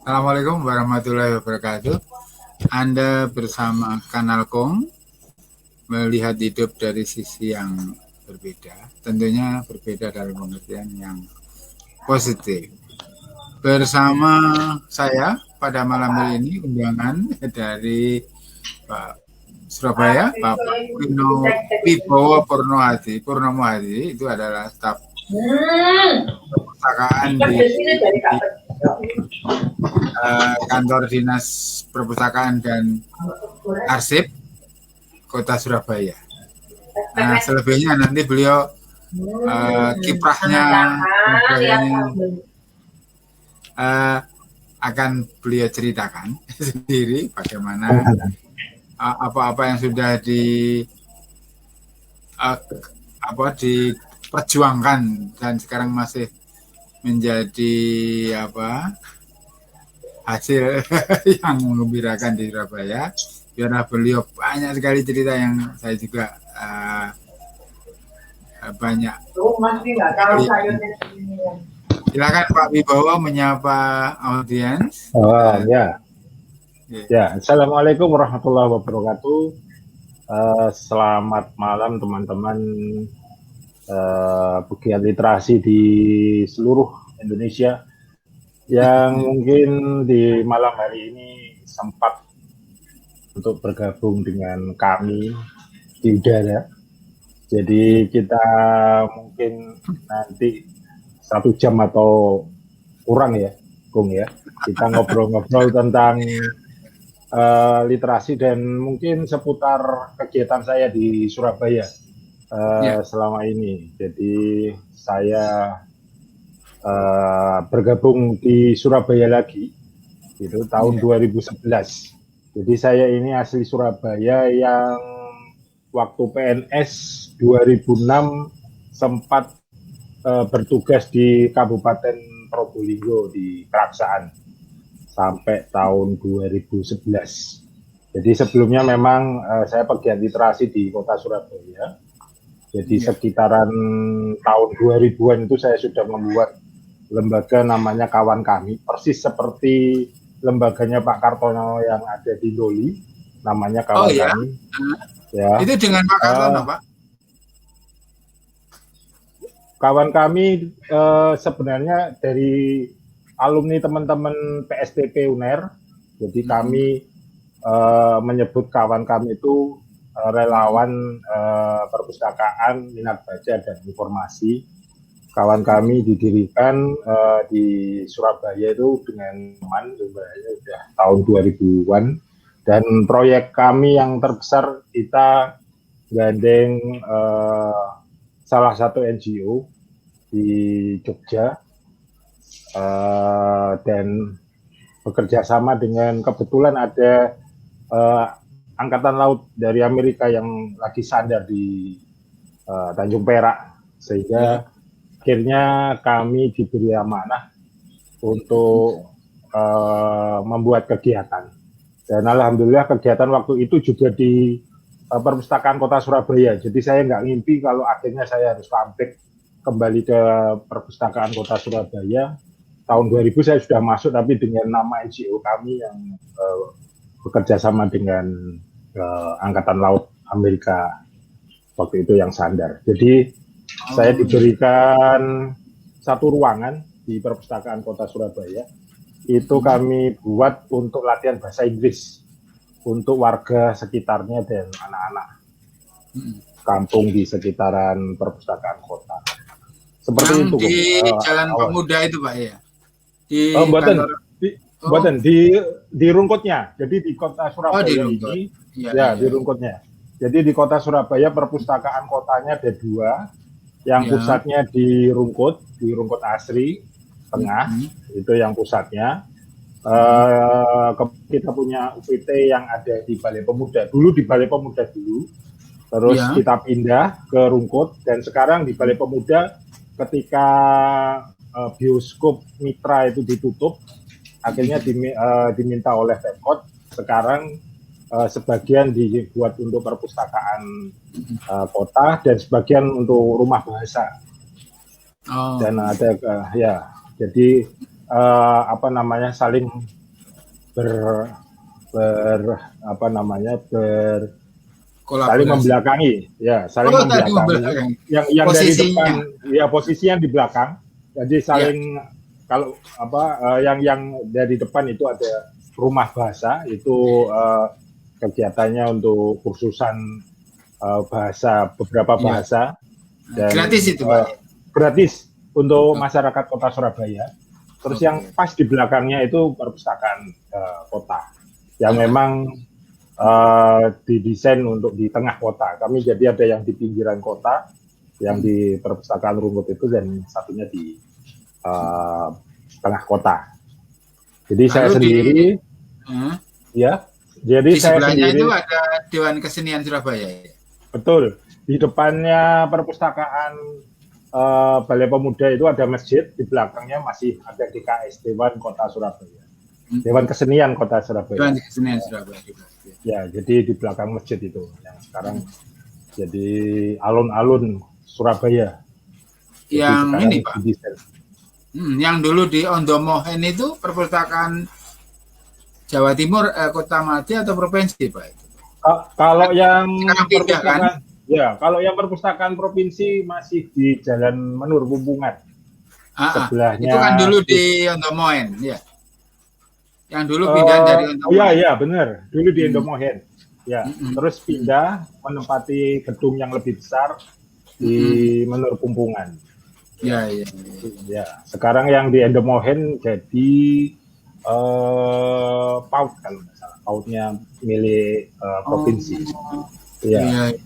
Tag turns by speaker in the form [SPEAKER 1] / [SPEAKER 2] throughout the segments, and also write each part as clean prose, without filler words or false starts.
[SPEAKER 1] Assalamualaikum warahmatullahi wabarakatuh. Anda bersama Kanal Kong melihat hidup dari sisi yang berbeda. Tentunya berbeda dalam pengertian yang positif. Bersama saya pada malam hari ini undangan dari Pak Surabaya, Bapak Purnomo Hadi, itu adalah staf perpustakaan di kantor dinas perpustakaan dan arsip Kota Surabaya. Nah, selebihnya nanti beliau kiprahnya akan beliau ceritakan sendiri bagaimana apa-apa yang sudah diperjuangkan dan sekarang masih menjadi hasil yang mengembirakan di Surabaya. Karena beliau banyak sekali cerita yang saya juga banyak. Silakan Pak Wibowo menyapa audiens.
[SPEAKER 2] Ya, Assalamualaikum warahmatullahi wabarakatuh. Selamat malam teman-teman pegiat literasi di seluruh Indonesia yang mungkin di malam hari ini sempat untuk bergabung dengan kami di udara. Jadi kita mungkin nanti 1 jam atau kurang ya, Kung ya. Kita ngobrol-ngobrol tentang literasi dan mungkin seputar kegiatan saya di Surabaya selama ini. Jadi saya bergabung di Surabaya lagi itu tahun 2011. Jadi saya ini asli Surabaya yang waktu PNS 2006 sempat bertugas di Kabupaten Probolinggo di Keraksaan sampai tahun 2011. Jadi sebelumnya memang saya pegiat literasi di Kota Surabaya. Jadi sekitaran tahun 2000-an itu saya sudah membuat lembaga namanya Kawan Kami, persis seperti lembaganya Pak Kartono yang ada di Doli, namanya Kawan Kami.
[SPEAKER 1] Ya. Itu dengan Pak Kartono, Pak?
[SPEAKER 2] Kawan Kami sebenarnya dari alumni teman-teman PSTP UNER. Jadi kami menyebut Kawan Kami itu relawan perpustakaan, minat baca dan informasi. Kawan Kami didirikan di Surabaya itu dengan teman sudah tahun 2000-an, dan proyek kami yang terbesar kita gandeng salah satu NGO di Jogja dan bekerja sama dengan kebetulan ada Angkatan Laut dari Amerika yang lagi sandar di Tanjung Perak, sehingga akhirnya kami diberi amanah untuk membuat kegiatan. Dan alhamdulillah kegiatan waktu itu juga di perpustakaan Kota Surabaya. Jadi saya nggak ngimpi kalau akhirnya saya harus comeback kembali ke perpustakaan Kota Surabaya. Tahun 2000 saya sudah masuk, tapi dengan nama NGO kami yang bekerja sama dengan Angkatan Laut Amerika waktu itu yang sandar. Jadi saya diberikan satu ruangan di perpustakaan Kota Surabaya. Itu kami buat untuk latihan bahasa Inggris untuk warga sekitarnya dan anak-anak kampung di sekitaran perpustakaan kota. Seperti
[SPEAKER 1] yang
[SPEAKER 2] itu.
[SPEAKER 1] Di Jalan Pemuda itu, Pak ya?
[SPEAKER 2] Di Rungkutnya. Jadi di Kota Surabaya ini, di Rungkutnya. Jadi di Kota Surabaya perpustakaan kotanya ada 2, yang pusatnya di Rungkut Asri Tengah, itu yang pusatnya. Kita punya UPT yang ada di Balai Pemuda. Dulu di Balai Pemuda dulu, terus kita pindah ke Rungkut, dan sekarang di Balai Pemuda ketika bioskop Mitra itu ditutup, akhirnya diminta oleh Pemkot, sekarang sebagian dibuat untuk perpustakaan kota dan sebagian untuk rumah bahasa. Dan ada jadi saling apa namanya saling
[SPEAKER 1] Kolaborasi.
[SPEAKER 2] membelakangi, ya saling
[SPEAKER 1] tadi
[SPEAKER 2] membelakangi. Yang dari depan, ya posisinya di belakang. Jadi saling kalau yang dari depan itu ada rumah bahasa, itu kegiatannya untuk kursusan beberapa bahasa. Dan,
[SPEAKER 1] gratis itu Pak?
[SPEAKER 2] Gratis untuk masyarakat Kota Surabaya. Terus yang pas di belakangnya itu perpustakaan kota yang memang didesain untuk di tengah kota. Kami jadi ada yang di pinggiran kota, yang di perpustakaan Rungut itu, dan satunya di tengah kota. Jadi lalu saya sendiri, ya. Jadi
[SPEAKER 1] di
[SPEAKER 2] saya
[SPEAKER 1] sebelahnya
[SPEAKER 2] sendiri,
[SPEAKER 1] itu ada Dewan Kesenian Surabaya.
[SPEAKER 2] Betul. Di depannya perpustakaan Balai Pemuda itu ada masjid, di belakangnya masih ada DKS, Dewan Kota Surabaya. Dewan Kesenian Kota Surabaya.
[SPEAKER 1] Dewan Kesenian Surabaya.
[SPEAKER 2] Ya, jadi di belakang masjid itu yang sekarang jadi alun-alun Surabaya.
[SPEAKER 1] Yang ini Pak. Yang dulu di Ondomohen itu perpustakaan Jawa Timur, Kota Madya atau provinsi Pak?
[SPEAKER 2] Kalau yang
[SPEAKER 1] perpustakaan,
[SPEAKER 2] kalau yang perpustakaan provinsi masih di Jalan Menur Pumpungan. Sebelahnya. Itu
[SPEAKER 1] kan dulu di Ondomohen, ya. Yang dulu pindah dari Ondomohen.
[SPEAKER 2] Iya, benar. Dulu di Ondomohen. Ya, terus pindah menempati gedung yang lebih besar di Menur Pumpungan.
[SPEAKER 1] Ya.
[SPEAKER 2] Sekarang yang di Ondomohen jadi PAUD kalau nggak salah. PAUD-nya milik provinsi. Iya.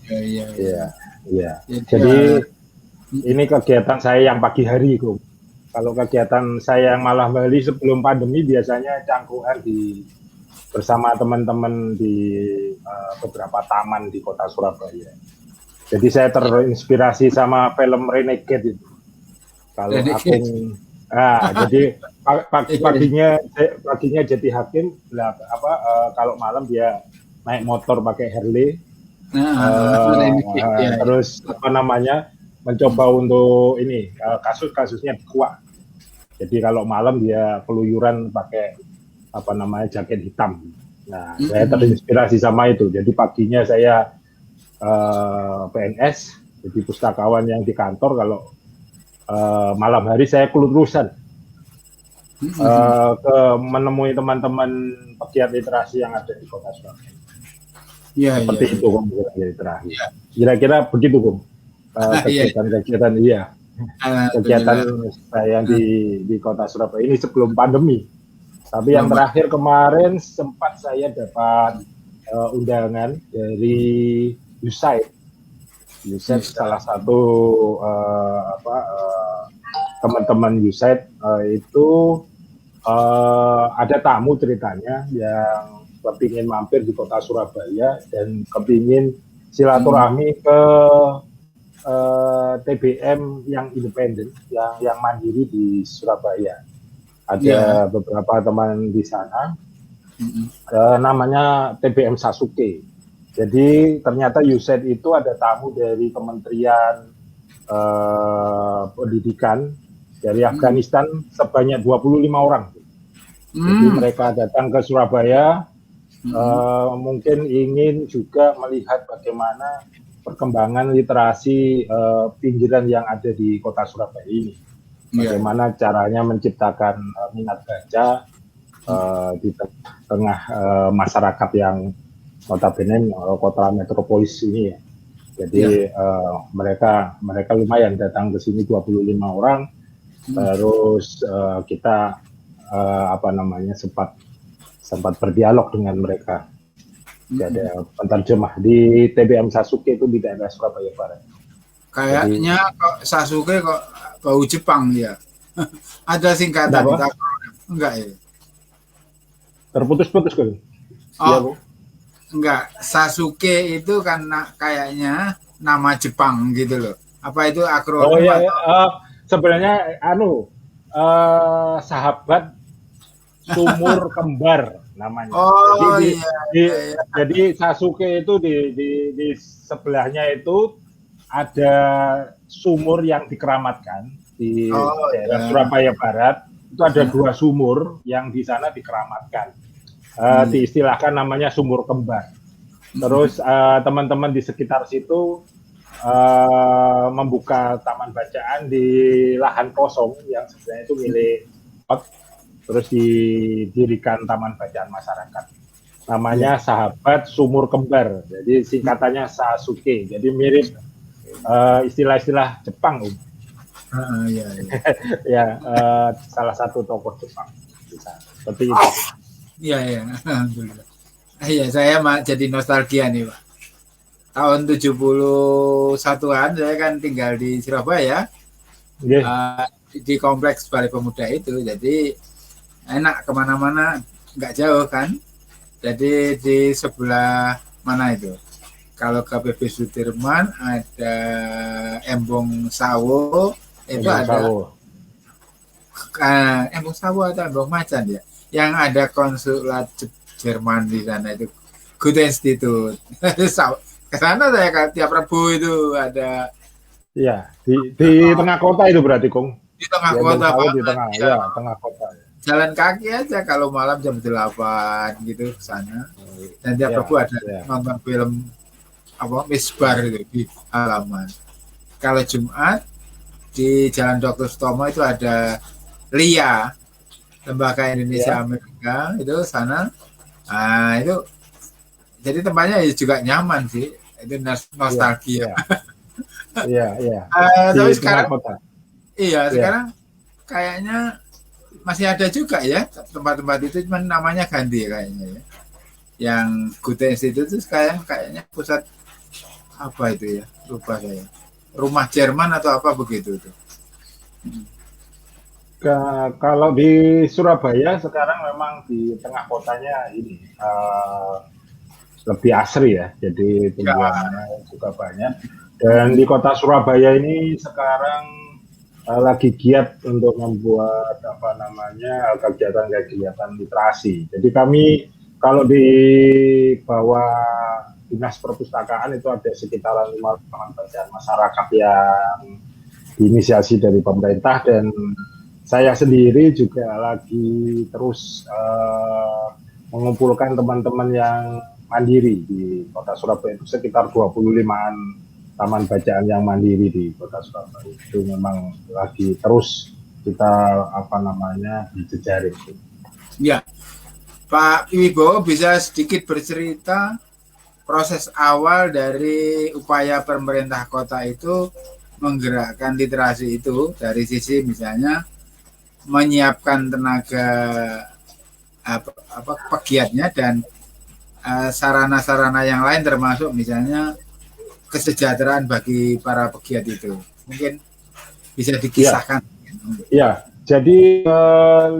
[SPEAKER 2] Jadi ini kegiatan saya yang pagi hari, Kum. Kalau kegiatan saya yang malam hari sebelum pandemi biasanya cangkruan bersama teman-teman di beberapa taman di Kota Surabaya. Jadi saya terinspirasi sama film Renegade itu. Kalau Agung, jadi paginya jadi hakim, kalau malam dia naik motor pakai Harley. Terus mencoba untuk ini kasus-kasusnya dikuak. Jadi kalau malam dia keluyuran pakai jaket hitam. Nah, saya terinspirasi sama itu. Jadi paginya saya PNS, jadi pustakawan yang di kantor. Kalau malam hari saya kelulusan menemui teman-teman pegiat literasi yang ada di Kota Surabaya. Seperti itu Kum, terakhir. Kira-kira begitu Kum. Kegiatan kegiatan saya di Kota Surabaya ini sebelum pandemi. Tapi yang terakhir kemarin sempat saya dapat undangan dari USAID. USAID salah satu teman-teman USAID itu ada tamu ceritanya yang kepingin mampir di Kota Surabaya dan kepingin silaturahmi ke TBM yang independen, yang mandiri di Surabaya. Ada beberapa teman di sana, namanya TBM Sasuke. Jadi ternyata USAID itu ada tamu dari Kementerian Pendidikan dari Afghanistan sebanyak 25 orang. Jadi mereka datang ke Surabaya, mungkin ingin juga melihat bagaimana perkembangan literasi pinggiran yang ada di Kota Surabaya ini. Bagaimana caranya menciptakan minat baca di tengah masyarakat yang notabene kota metropolis ini ya. Jadi mereka lumayan datang ke sini 25 orang. Terus kita sempat berdialog dengan mereka. Jadi ada penterjemah di TBM Sasuke itu di daerah Surabaya Barat.
[SPEAKER 1] Kayaknya kok Sasuke kok bau Jepang ya. Ada singkatan enggak ya?
[SPEAKER 2] Terputus-putus kan?
[SPEAKER 1] Oh, enggak. Sasuke itu karena kayaknya nama Jepang gitu loh. Apa itu akronim?
[SPEAKER 2] Oh iya, sebenarnya sahabat sumur kembar namanya.
[SPEAKER 1] Oh
[SPEAKER 2] jadi Sasuke itu di sebelahnya itu ada sumur yang dikeramatkan di daerah Surabaya Barat. Itu ada 2 sumur yang di sana dikeramatkan. diistilahkan namanya sumur kembar. Terus teman-teman di sekitar situ membuka taman bacaan di lahan kosong yang sebenarnya itu milik terus didirikan taman bacaan masyarakat. Namanya Sahabat Sumur Kembar. Jadi singkatannya Sasuke. Jadi mirip istilah-istilah Jepang,
[SPEAKER 1] Iya.
[SPEAKER 2] ya, salah satu tokoh Jepang. Seperti itu.
[SPEAKER 1] Iya. Alhamdulillah. Iya, saya jadi nostalgia nih, Pak. Tahun 71-an saya kan tinggal di Surabaya. Di kompleks Balai Pemuda itu. Jadi enak kemana-mana, nggak jauh kan. Jadi di sebelah mana itu? Kalau ke PP Sudirman ada Embong Sawo, itu ada Embong Sawo atau Embong Macan ya, yang ada konsulat Jerman di sana itu, Goethe Institute. Ke sana saya tiap Rabu itu ada.
[SPEAKER 2] Iya, di tengah kota itu berarti, Kong.
[SPEAKER 1] Di tengah kota, Pak.
[SPEAKER 2] Di tengah, ya, tengah kota.
[SPEAKER 1] Jalan kaki aja kalau malam jam 8 gitu ke sana. Dan tiap Rabu ada nonton film Misbar itu di halaman. Kalau Jumat di Jalan Dr. Sutomo itu ada LIA, Lembaga Indonesia Amerika, itu sana. Nah, itu jadi tempatnya juga nyaman sih. Itu nostalgia.
[SPEAKER 2] Iya.
[SPEAKER 1] Tapi sekarang sekarang kayaknya masih ada juga ya tempat-tempat itu, cuman namanya ganti kayaknya ya. Yang Goethe Institute itu sekarang kayaknya pusat apa itu ya, lupa saya, rumah Jerman atau apa begitu itu.
[SPEAKER 2] Kalau di Surabaya sekarang memang di tengah kotanya ini lebih asri ya, jadi tumbuhannya juga banyak. Dan di kota Surabaya ini sekarang lagi giat untuk membuat kegiatan literasi. Jadi kami kalau di bawah Dinas Perpustakaan itu ada sekitaran 5 taman bacaan masyarakat yang diinisiasi dari pemerintah, dan saya sendiri juga lagi terus mengumpulkan teman-teman yang mandiri di kota Surabaya. Itu sekitar 25-an taman bacaan yang mandiri di kota Surabaya. Itu memang lagi terus kita dijejaring.
[SPEAKER 1] Ya, Pak Wibowo bisa sedikit bercerita proses awal dari upaya pemerintah kota itu menggerakkan literasi itu, dari sisi misalnya menyiapkan tenaga pegiatnya dan sarana-sarana yang lain, termasuk misalnya kesejahteraan bagi para pegiat itu. Mungkin bisa dikisahkan.
[SPEAKER 2] Ya, jadi 500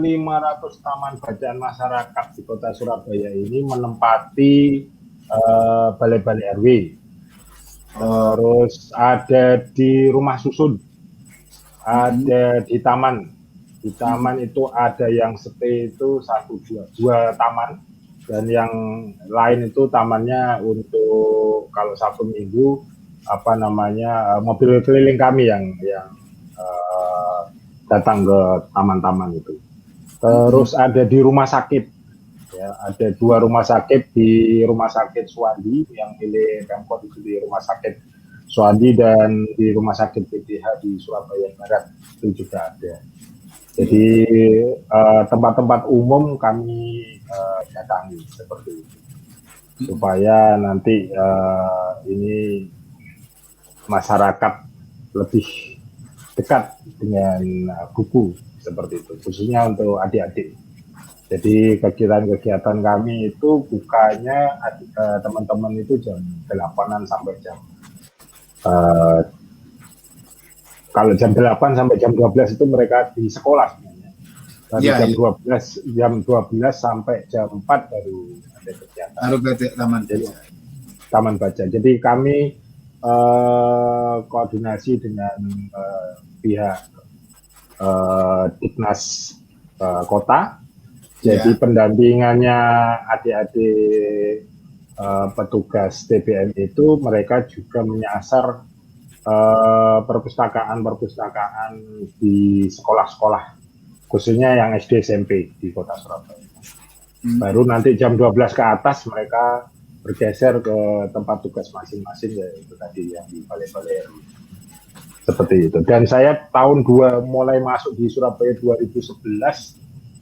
[SPEAKER 2] taman bacaan masyarakat di kota Surabaya ini menempati balai-balai RW. Terus ada di rumah susun, ada di taman. Di taman itu ada yang stay itu 2 taman, dan yang lain itu tamannya untuk kalau Sabtu Minggu mobil keliling kami yang datang ke taman-taman itu. Terus ada di rumah sakit, ya, ada 2 rumah sakit, di Rumah Sakit Suwandi yang milik Pemkot itu di Rumah Sakit Suwandi, dan di Rumah Sakit PDH di Surabaya Barat itu juga ada. Jadi tempat-tempat umum kami datangi seperti itu, supaya nanti ini masyarakat lebih dekat dengan buku seperti itu, khususnya untuk adik-adik. Jadi kegiatan-kegiatan kami itu bukanya teman-teman itu jam 8-an sampai jam kalau jam 8 sampai jam 12 itu mereka di sekolah sebenarnya. Dari jam 12 sampai jam 4 baru ada kegiatan.
[SPEAKER 1] Baru ke
[SPEAKER 2] taman baca. Jadi kami koordinasi dengan pihak Dinas Kota. Jadi pendampingannya adik-adik petugas TBM itu mereka juga menyasar perpustakaan di sekolah-sekolah, khususnya yang SD SMP di Kota Surabaya. Baru nanti jam 12 ke atas mereka bergeser ke tempat tugas masing-masing, yaitu tadi yang di balai-balai RW. Seperti itu. Dan saya mulai masuk di Surabaya 2011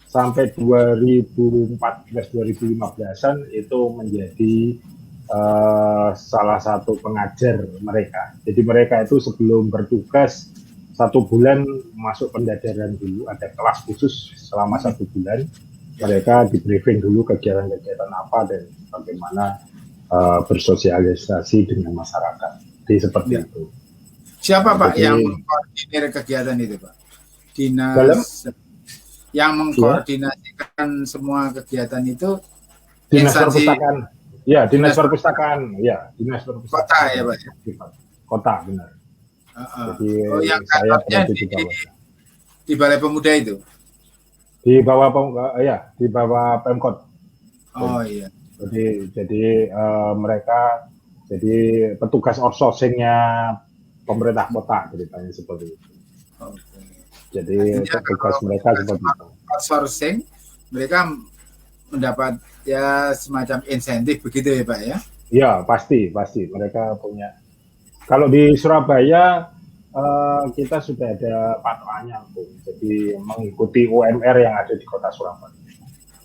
[SPEAKER 2] sampai 2014-2015an itu menjadi salah satu pengajar mereka. Jadi mereka itu sebelum bertugas 1 bulan masuk pendadaran dulu, ada kelas khusus selama 1 bulan. Mereka di briefing dulu kegiatan-kegiatan apa dan bagaimana bersosialisasi dengan masyarakat. Jadi seperti itu.
[SPEAKER 1] Siapa Pak yang mengkoordinir kegiatan itu Pak? Dinas yang mengkoordinasikan semua kegiatan itu?
[SPEAKER 2] Dinas Perpustakaan. Ya, Dinas Perpustakaan. Ya, Dinas Perpustakaan.
[SPEAKER 1] Kota ya Pak?
[SPEAKER 2] Kota, benar.
[SPEAKER 1] Jadi yang kantornya di Balai Pemuda itu?
[SPEAKER 2] Di bawah Pemkot.
[SPEAKER 1] Oh iya.
[SPEAKER 2] Jadi mereka jadi petugas outsourcing-nya pemerintah kota, ceritanya seperti itu.
[SPEAKER 1] Okay.
[SPEAKER 2] Jadi petugas mereka seperti itu.
[SPEAKER 1] Outsourcing, mereka mendapat ya semacam insentif begitu ya Pak ya?
[SPEAKER 2] Ya pasti mereka punya. Kalau di Surabaya kita sudah ada patokannya, jadi mengikuti UMR yang ada di kota Surabaya.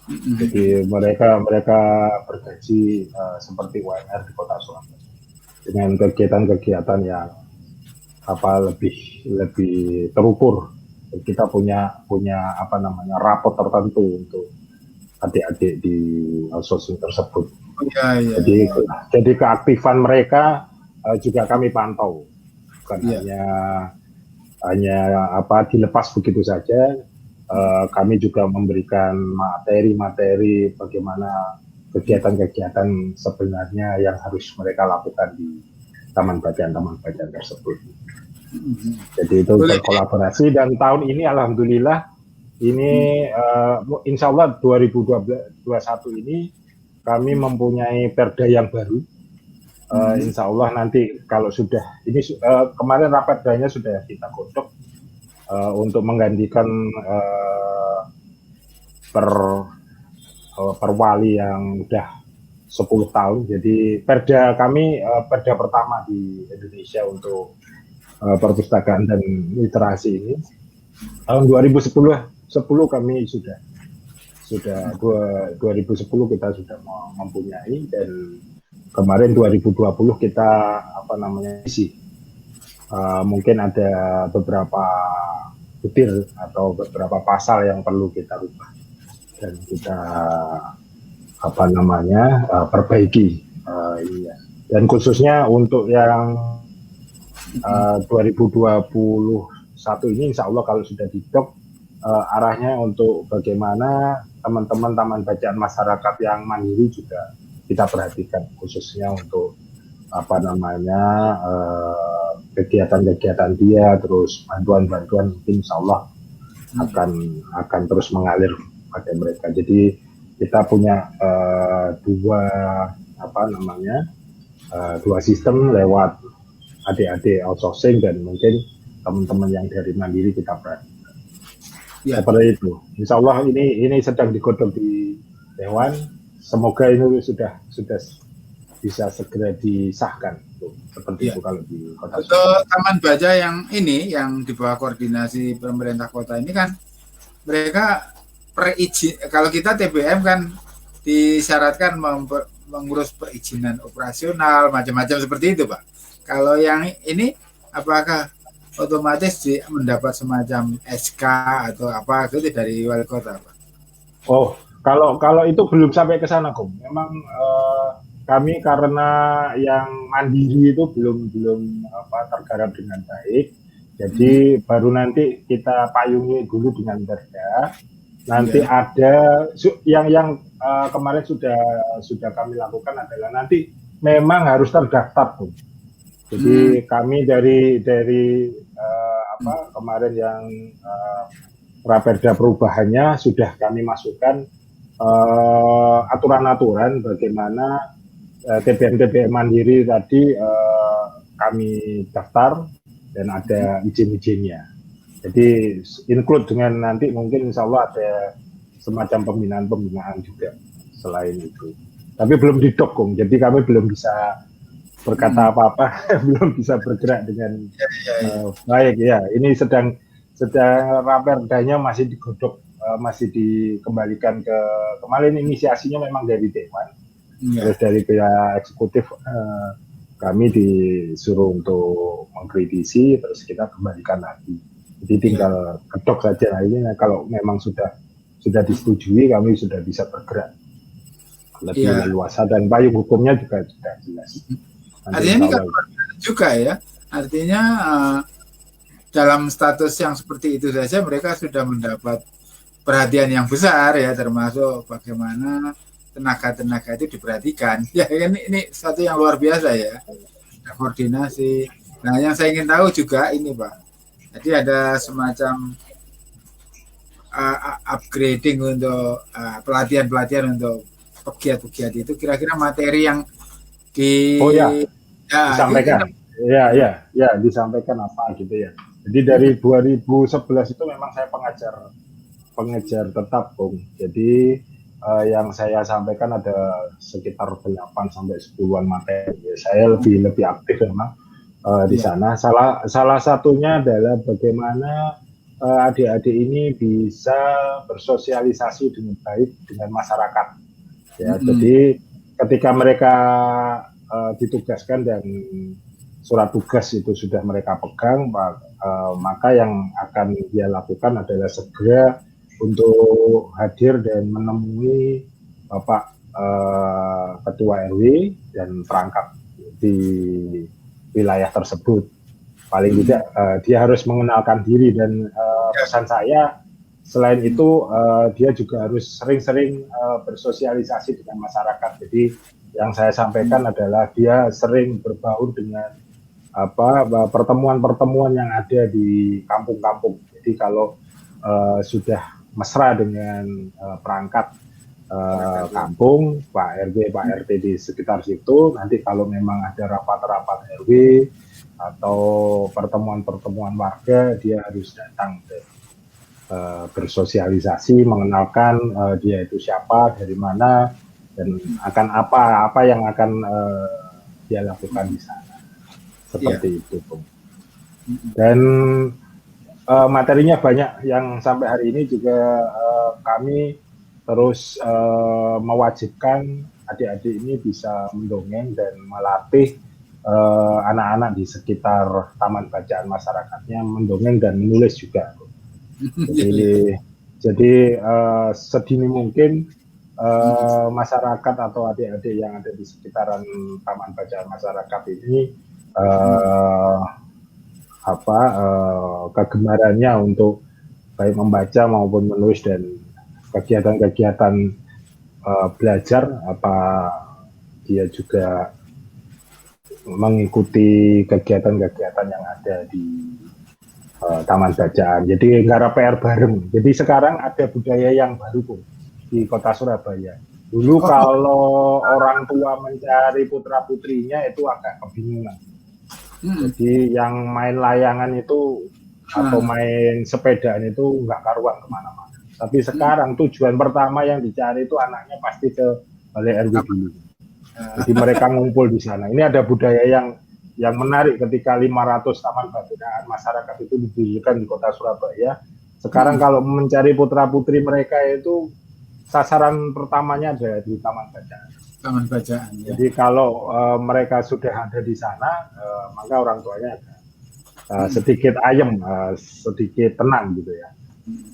[SPEAKER 2] Jadi mereka bergaji seperti UMR di kota Surabaya dengan kegiatan-kegiatan yang lebih terukur. Kita punya rapot tertentu untuk adik-adik di outsourcing tersebut. Jadi keaktifan mereka juga kami pantau, bukan hanya dilepas begitu saja. Kami juga memberikan materi-materi bagaimana kegiatan-kegiatan sebenarnya yang harus mereka lakukan di taman bacaan tersebut. Jadi itu berkolaborasi, dan tahun ini alhamdulillah ini insya Allah 2021 ini kami mempunyai perda yang baru. Insya Allah nanti kalau sudah ini kemarin raperdanya sudah kita godok untuk menggantikan per wali yang udah 10 tahun. Jadi perda kami perda pertama di Indonesia untuk perpustakaan dan literasi ini tahun 2010 kami sudah 2010 kita sudah mempunyai, dan kemarin 2020 kita isi. Mungkin ada beberapa butir atau beberapa pasal yang perlu kita rubah dan kita perbaiki. Dan khususnya untuk yang 2021 ini insya Allah kalau sudah didok arahnya untuk bagaimana teman-teman taman bacaan masyarakat yang mandiri juga kita perhatikan, khususnya untuk kegiatan-kegiatan dia, terus bantuan-bantuan mungkin insya Allah akan terus mengalir pada mereka. Jadi kita punya dua sistem lewat adik-adik outsourcing dan mungkin teman-teman yang dari mandiri kita perhatikan. Seperti itu. Insya Allah ini sedang digodok di Dewan. Semoga ini sudah bisa segera disahkan. Seperti itu kalau di kota.
[SPEAKER 1] Untuk taman baca yang yang di bawah koordinasi pemerintah kota ini kan mereka kalau kita TBM kan disyaratkan mengurus perizinan operasional macam-macam seperti itu Pak. Kalau yang ini apakah otomatis mendapat semacam SK atau apa gitu dari wali kota Pak?
[SPEAKER 2] Oh, kalau itu belum sampai ke sana Kom. Memang kami karena yang mandiri itu belum tergarap dengan baik. Jadi baru nanti kita payungi dulu dengan perda. Nanti ada yang kemarin sudah kami lakukan adalah nanti memang harus terdaftar Kom. Jadi kami dari kemarin yang raperda perubahannya sudah kami masukkan aturan-aturan bagaimana TBM mandiri tadi kami daftar dan ada izin-izinnya. Jadi include dengan nanti mungkin insya Allah ada semacam pembinaan juga selain itu. Tapi belum didukung, jadi kami belum bisa berkata apa-apa, belum bisa bergerak dengan baik ya. Ini sedang raperdanya masih digodok, masih dikembalikan ke kemarin inisiasinya memang dari Dewan, terus dari pihak eksekutif kami disuruh untuk mengkritisi, terus kita kembalikan lagi. Jadi tinggal kedok saja. Nah, ini kalau memang sudah disetujui, kami sudah bisa bergerak lebih leluasa dan payung hukumnya juga sudah jelas.
[SPEAKER 1] Artinya ini kan juga ya, artinya dalam status yang seperti itu saja mereka sudah mendapat perhatian yang besar ya, termasuk bagaimana tenaga-tenaga itu diperhatikan. Ya kan ini satu yang luar biasa ya, koordinasi. Nah yang saya ingin tahu juga ini Pak, jadi ada semacam upgrading untuk pelatihan-pelatihan untuk pegiat-pegiat itu, kira-kira materi yang
[SPEAKER 2] disampaikan. Disampaikan apa gitu ya. Jadi dari 2011 itu memang saya pengejar tetap, Bung. Jadi yang saya sampaikan ada sekitar 8 sampai 10-an materi. Saya lebih aktif memang di sana. Salah satunya adalah bagaimana adik-adik ini bisa bersosialisasi dengan baik dengan masyarakat. Ya, jadi ketika mereka ditugaskan dan surat tugas itu sudah mereka pegang, maka yang akan dia lakukan adalah segera untuk hadir dan menemui Bapak Ketua RW dan perangkat di wilayah tersebut. Paling tidak dia harus mengenalkan diri, dan pesan saya selain itu dia juga harus sering-sering bersosialisasi dengan masyarakat. Jadi yang saya sampaikan adalah dia sering berbaur dengan pertemuan-pertemuan yang ada di kampung-kampung. Jadi kalau sudah mesra dengan perangkat kampung, Pak RW, Pak RT di sekitar situ, nanti kalau memang ada rapat-rapat RW atau pertemuan-pertemuan warga, dia harus datang bersosialisasi, mengenalkan dia itu siapa, dari mana, dan akan apa yang akan dia lakukan di sana. Seperti itu, Bung. Dan materinya banyak yang sampai hari ini juga kami terus mewajibkan adik-adik ini bisa mendongeng dan melatih anak-anak di sekitar taman bacaan masyarakatnya mendongeng dan menulis juga. Jadi sedini mungkin masyarakat atau adik-adik yang ada di sekitaran taman bacaan masyarakat ini kegemarannya untuk baik membaca maupun menulis dan kegiatan-kegiatan belajar, dia juga mengikuti kegiatan-kegiatan yang ada di taman bacaan. Jadi nggak PR bareng. Jadi sekarang ada budaya yang baru, Bung, di kota Surabaya. Dulu kalau orang tua mencari putra-putrinya itu agak kebingungan. Jadi yang main layangan itu atau main sepedaan itu nggak karuan kemana-mana. Tapi sekarang tujuan pertama yang dicari itu anaknya pasti ke Balai RW dulu. Jadi mereka ngumpul di sana. Ini ada budaya yang menarik ketika 500 taman bacaan masyarakat itu didirikan di kota Surabaya. Sekarang kalau mencari putra-putri mereka itu sasaran pertamanya ada di taman bacaan.
[SPEAKER 1] Taman bacaan. Ya.
[SPEAKER 2] Jadi kalau mereka sudah ada di sana, maka orang tuanya sedikit ayem, sedikit tenang gitu ya.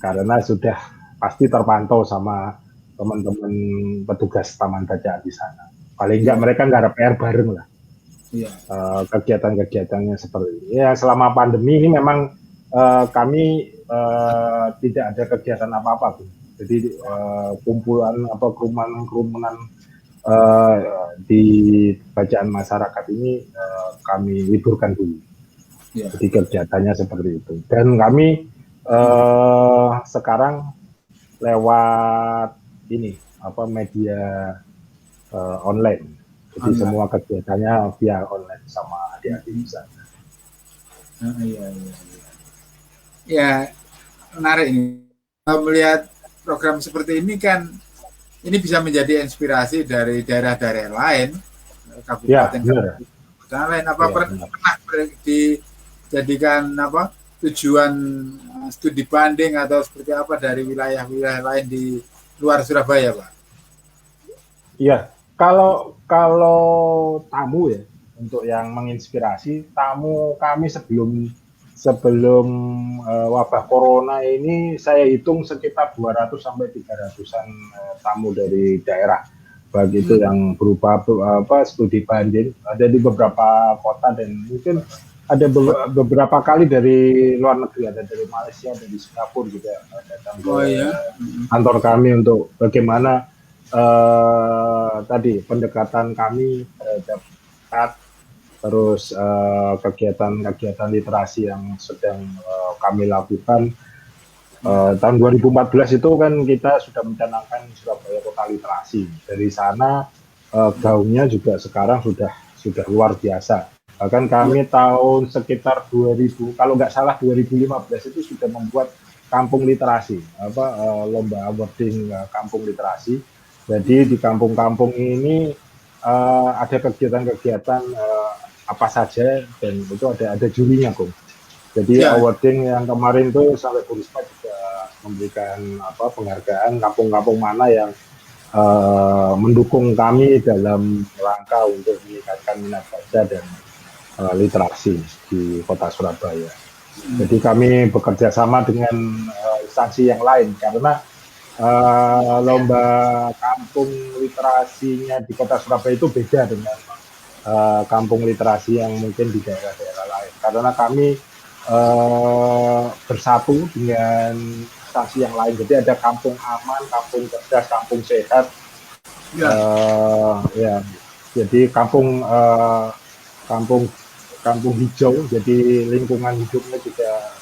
[SPEAKER 2] Karena sudah pasti terpantau sama teman-teman petugas taman bacaan di sana. Paling enggak mereka nggak ada PR bareng lah. Kegiatan-kegiatannya seperti ini. Ya, selama pandemi ini memang kami tidak ada kegiatan apa-apa, Bu. Jadi kumpulan kerumunan di bacaan masyarakat ini kami liburkan dulu. Jadi kegiatannya seperti itu. Dan kami sekarang lewat ini media online. Jadi semua kegiatannya via online sama adik-adik di sana.
[SPEAKER 1] Ya, menarik ini. Melihat program seperti ini kan ini bisa menjadi inspirasi dari daerah-daerah lain,
[SPEAKER 2] Ya,
[SPEAKER 1] kabupaten
[SPEAKER 2] benar.
[SPEAKER 1] lain. Apa
[SPEAKER 2] Ya, benar.
[SPEAKER 1] pernah dijadikan apa tujuan studi banding atau seperti apa dari wilayah-wilayah lain di luar Surabaya, Pak?
[SPEAKER 2] Iya, kalau kalau tamu ya, untuk yang menginspirasi, tamu kami sebelum sebelum wabah corona ini saya hitung sekitar 200 sampai 300-an tamu dari daerah. Baik itu yang berupa apa studi banding ada di beberapa kota dan mungkin ada beberapa kali dari luar negeri, ada dari Malaysia, dari Singapura juga datang ke
[SPEAKER 1] Oh iya.
[SPEAKER 2] kantor kami untuk bagaimana tadi pendekatan kami terhadap terus kegiatan-kegiatan literasi yang sedang kami lakukan. Tahun 2014 itu kan kita sudah mencanangkan Surabaya Kota Literasi. Dari sana gaungnya juga sekarang sudah luar biasa. Bahkan kami tahun sekitar 2000, kalau nggak salah 2015 itu sudah membuat kampung literasi, lomba awarding kampung literasi. Jadi di kampung-kampung ini ada kegiatan-kegiatan apa saja dan itu ada jurinya, Bung. Jadi
[SPEAKER 1] Ya.
[SPEAKER 2] awarding yang kemarin tuh sampai Bu Risma juga memberikan penghargaan kampung-kampung mana yang mendukung kami dalam rangka untuk meningkatkan minat baca dan literasi di Kota Surabaya. Jadi kami bekerja sama dengan instansi yang lain karena lomba kampung literasinya di Kota Surabaya itu beda dengan kampung literasi yang mungkin di daerah-daerah lain. Karena kami bersatu dengan instansi yang lain. Jadi ada kampung aman, kampung cerdas, kampung sehat. Ya. Jadi kampung hijau. Jadi lingkungan hidupnya juga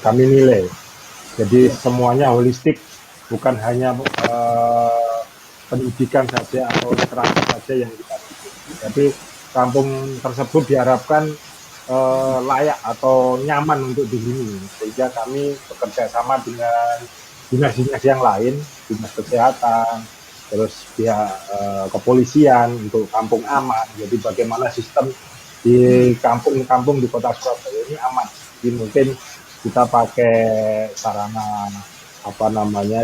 [SPEAKER 2] kami nilai. Jadi semuanya holistik, bukan hanya pendidikan saja atau literasi saja yang kita butuh. Jadi kampung tersebut diharapkan layak atau nyaman untuk dihuni, sehingga kami bekerja sama dengan dinas-dinas yang lain, dinas kesehatan, terus pihak kepolisian untuk kampung aman. Jadi bagaimana sistem di kampung-kampung di Kota Surabaya ini aman. Jadi mungkin kita pakai sarana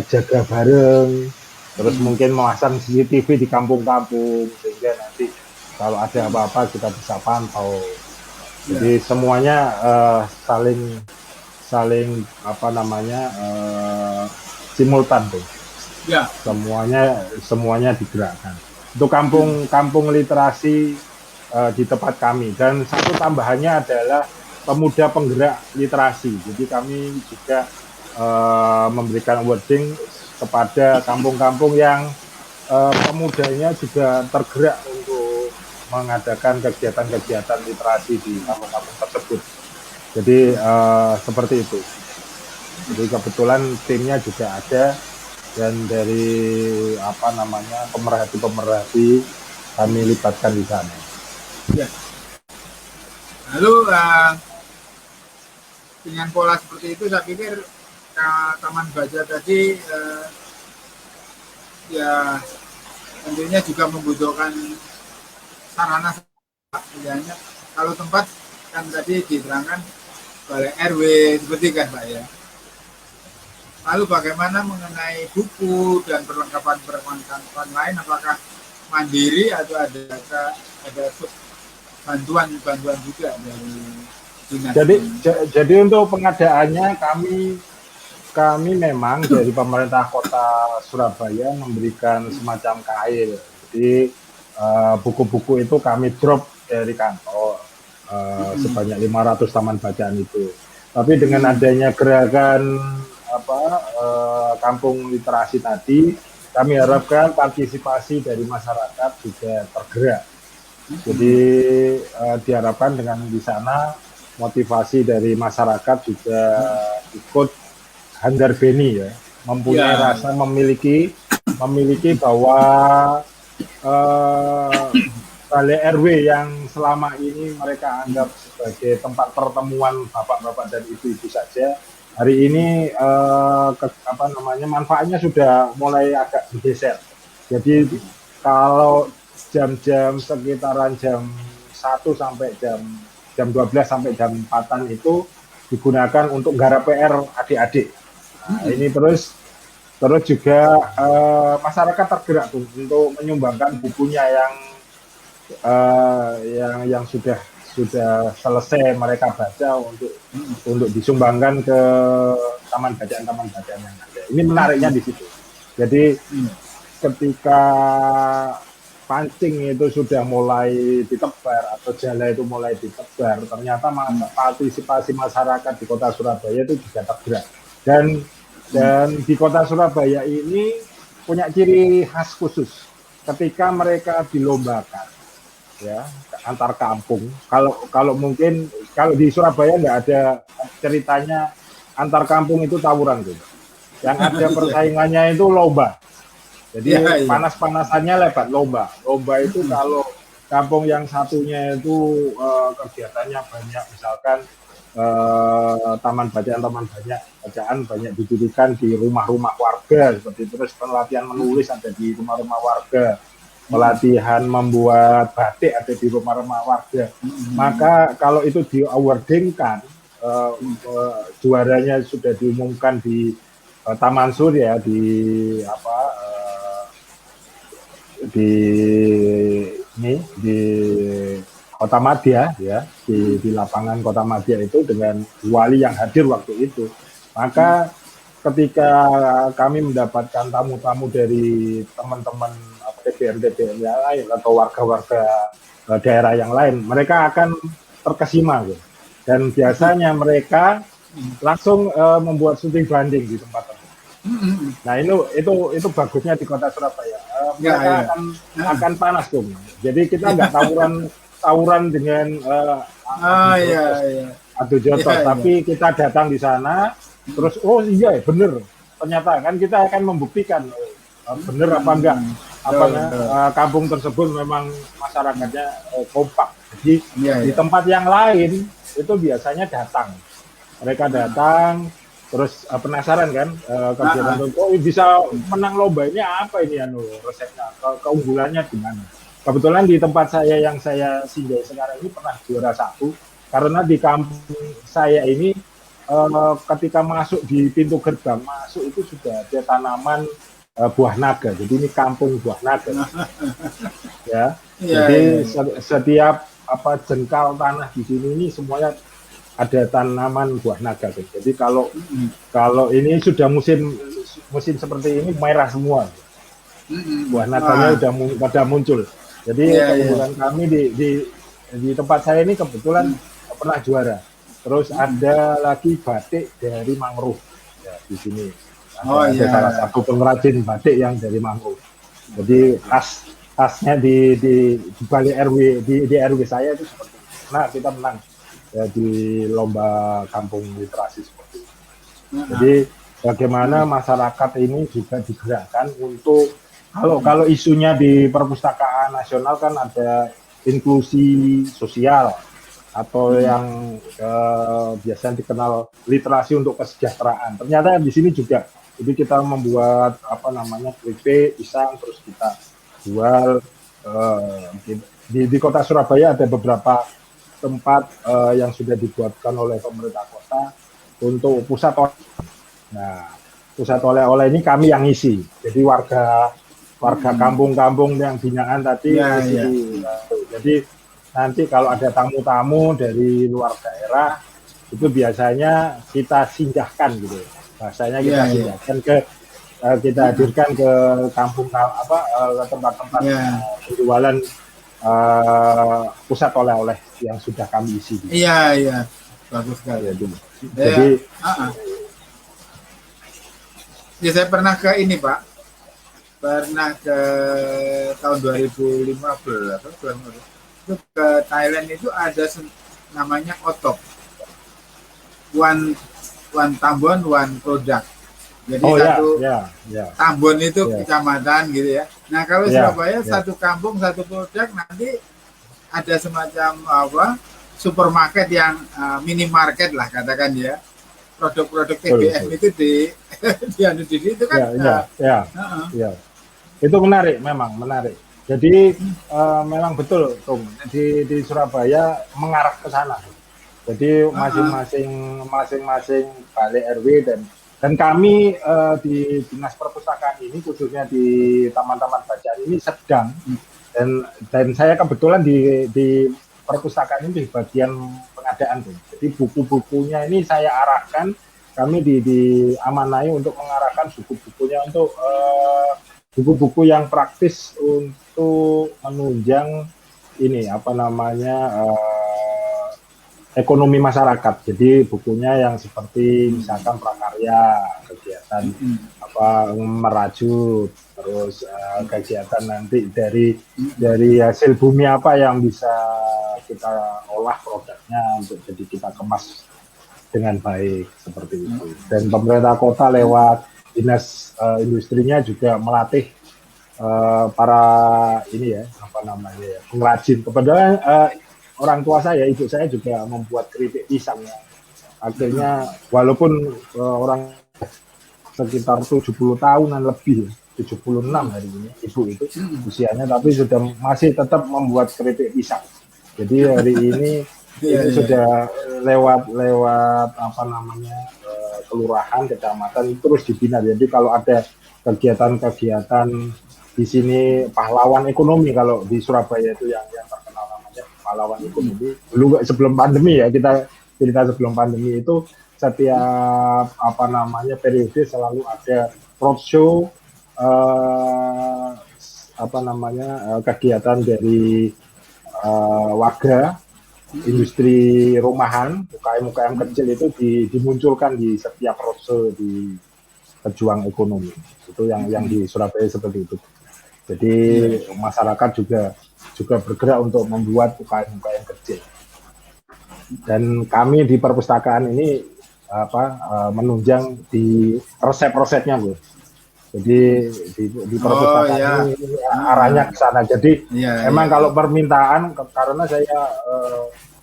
[SPEAKER 2] jaga bareng, terus mungkin memasang CCTV di kampung-kampung sehingga nanti kalau ada apa-apa kita bisa pantau. Jadi semuanya saling simultan tuh. Ya. Semuanya digerakkan. Untuk kampung literasi di tempat kami, dan satu tambahannya adalah pemuda penggerak literasi. Jadi kami juga memberikan awarding kepada kampung-kampung yang pemudanya juga tergerak untuk mengadakan kegiatan-kegiatan literasi di kampung-kampung tersebut. Jadi seperti itu. Jadi kebetulan timnya juga ada dan dari pemerhati kami libatkan di sana.
[SPEAKER 1] Ya. Lalu dengan pola seperti itu saya pikir Taman Baca tadi ya tentunya juga membutuhkan sarana, misalnya kalau tempat kan tadi diterangkan oleh RW seperti kan Pak ya. Lalu bagaimana mengenai buku dan perlengkapan lain, apakah mandiri atau ada bantuan juga dari dinas?
[SPEAKER 2] Jadi untuk pengadaannya kami memang dari pemerintah Kota Surabaya memberikan semacam kail. Jadi buku-buku itu kami drop dari kantor sebanyak 500 taman bacaan itu. Tapi dengan adanya gerakan kampung literasi tadi, kami harapkan partisipasi dari masyarakat juga tergerak. Jadi diharapkan dengan di sana motivasi dari masyarakat juga ikut handar beni ya, mempunyai rasa memiliki bahwa balai RW yang selama ini mereka anggap sebagai tempat pertemuan bapak-bapak dan ibu-ibu saja, hari ini manfaatnya sudah mulai agak bergeser. Jadi kalau jam-jam sekitaran jam 1 sampai jam 12 sampai jam 4-an itu digunakan untuk garap PR adik-adik. Nah, ini terus juga masyarakat tergerak tuh untuk menyumbangkan bukunya yang sudah selesai mereka baca untuk disumbangkan ke taman bacaan yang ada. Ini menariknya di situ. Jadi ketika pancing itu sudah mulai ditebar atau jala itu mulai ditebar, ternyata partisipasi masyarakat di Kota Surabaya itu juga tergerak. Dan di Kota Surabaya ini punya ciri khas khusus ketika mereka dilombakan, ya, antar kampung. Kalau mungkin kalau di Surabaya nggak ada ceritanya antar kampung itu tawuran gitu. Yang ada persaingannya itu lomba. Jadi panas-panasannya lewat lomba. Lomba itu kalau kampung yang satunya itu kegiatannya banyak, misalkan taman bacaan banyak didirikan di rumah-rumah warga seperti itu, terus pelatihan menulis ada di rumah-rumah warga, pelatihan membuat batik ada di rumah-rumah warga. Maka kalau itu di-awardingkan, juaranya sudah diumumkan di Taman Surya di Kota Madya, ya, di lapangan Kota Madya itu dengan wali yang hadir waktu itu. Maka ketika kami mendapatkan tamu-tamu dari teman-teman DPR yang lain atau warga-warga daerah yang lain, mereka akan terkesima gitu. Dan biasanya mereka langsung membuat studi banding di tempat tersebut. Nah itu bagusnya di Kota Surabaya. Mereka akan panas tuh. Jadi kita nggak tawuran dengan adu jotos, tapi kita datang di sana terus bener, ternyata kan kita akan membuktikan bener apa enggak kampung tersebut memang masyarakatnya kompak. Jadi di tempat yang lain itu biasanya mereka datang terus penasaran kan kegiatan bisa menang lomba ini apa ini resepnya, keunggulannya di mana. Kebetulan di tempat saya yang saya singgah sekarang ini pernah juara 1 karena di kampung saya ini ketika masuk di pintu gerbang masuk itu sudah ada tanaman buah naga. Jadi ini kampung buah naga. Ya. Jadi setiap jengkal tanah di sini ini semuanya ada tanaman buah naga. Jadi kalau ini sudah musim seperti ini merah semua. Buah naganya udah pada muncul. Jadi keunggulan kami di tempat saya ini kebetulan pernah juara. Terus ada lagi batik dari mangrove ya, di sini. Ada salah satu pengrajin batik yang dari mangrove. Jadi khasnya di balik RW di RW saya itu seperti itu. Nah, kita menang ya, di lomba kampung literasi seperti itu. Jadi bagaimana masyarakat ini juga digerakkan untuk kalau isunya di perpustakaan nasional kan ada inklusi sosial atau yang biasanya dikenal literasi untuk kesejahteraan. Ternyata di sini juga jadi kita membuat keripik, pisang, terus kita jual di Kota Surabaya ada beberapa tempat yang sudah dibuatkan oleh pemerintah kota untuk pusat oleh-oleh. Nah, pusat oleh-oleh ini kami yang isi. Jadi warga kampung-kampung yang binaan tadi jadi nanti kalau ada tamu-tamu dari luar daerah itu biasanya kita singgahkan gitu. Bahasanya kita singgahkan kita hadirkan ke kampung ke tempat-tempat penjualan pusat oleh-oleh yang sudah kami isi.
[SPEAKER 1] Iya, bagus sekali.
[SPEAKER 2] Jadi
[SPEAKER 1] saya pernah ke ini Pak. Pernah ke tahun 2015 itu ke Thailand itu ada namanya OTOP, one Tambon one product. Jadi Tambon itu kecamatan gitu ya. Nah kalau Surabaya satu kampung satu produk, nanti ada semacam supermarket yang minimarket lah katakan ya. produk-produk TBM itu di itu kan.
[SPEAKER 2] Ya. Itu menarik, memang menarik. Jadi memang betul, Tung, di Surabaya mengarah ke sana. Jadi masing-masing balik RW dan kami di Dinas Perpustakaan ini, khususnya di taman-taman bacaan ini sedang, dan saya kebetulan di perpustakaan ini di bagian pengadaan, Tung. Jadi buku-bukunya ini saya arahkan, kami diamanai untuk mengarahkan buku-bukunya untuk buku-buku yang praktis untuk menunjang ini ekonomi masyarakat. Jadi bukunya yang seperti misalkan prakarya, kegiatan merajut, terus kegiatan nanti dari hasil bumi apa yang bisa kita olah produknya untuk jadi kita kemas dengan baik seperti itu. Dan pemerintah kota lewat dinas industrinya juga melatih para pengrajin. Kebetulan orang tua saya, ibu saya juga membuat keripik pisang. Akhirnya walaupun orang sekitar 70 tahunan lebih, 76 hari ini ibu itu usianya, tapi sudah masih tetap membuat keripik pisang. Jadi hari ini itu sudah lewat kelurahan, kecamatan terus dibina. Jadi kalau ada kegiatan-kegiatan di sini pahlawan ekonomi, kalau di Surabaya itu yang terkenal namanya pahlawan ekonomi. Dulu sebelum pandemi ya, kita cerita sebelum pandemi itu setiap periode selalu ada roadshow kegiatan dari warga industri rumahan, UKM kecil itu dimunculkan di setiap roadshow di pejuang ekonomi. Itu yang di Surabaya seperti itu. Jadi masyarakat juga bergerak untuk membuat UKM kecil. Dan kami di perpustakaan ini menunjang di resep-resepnya, Bu. Jadi di perpustakaan ini arahnya ke sana. Jadi memang kalau permintaan, karena saya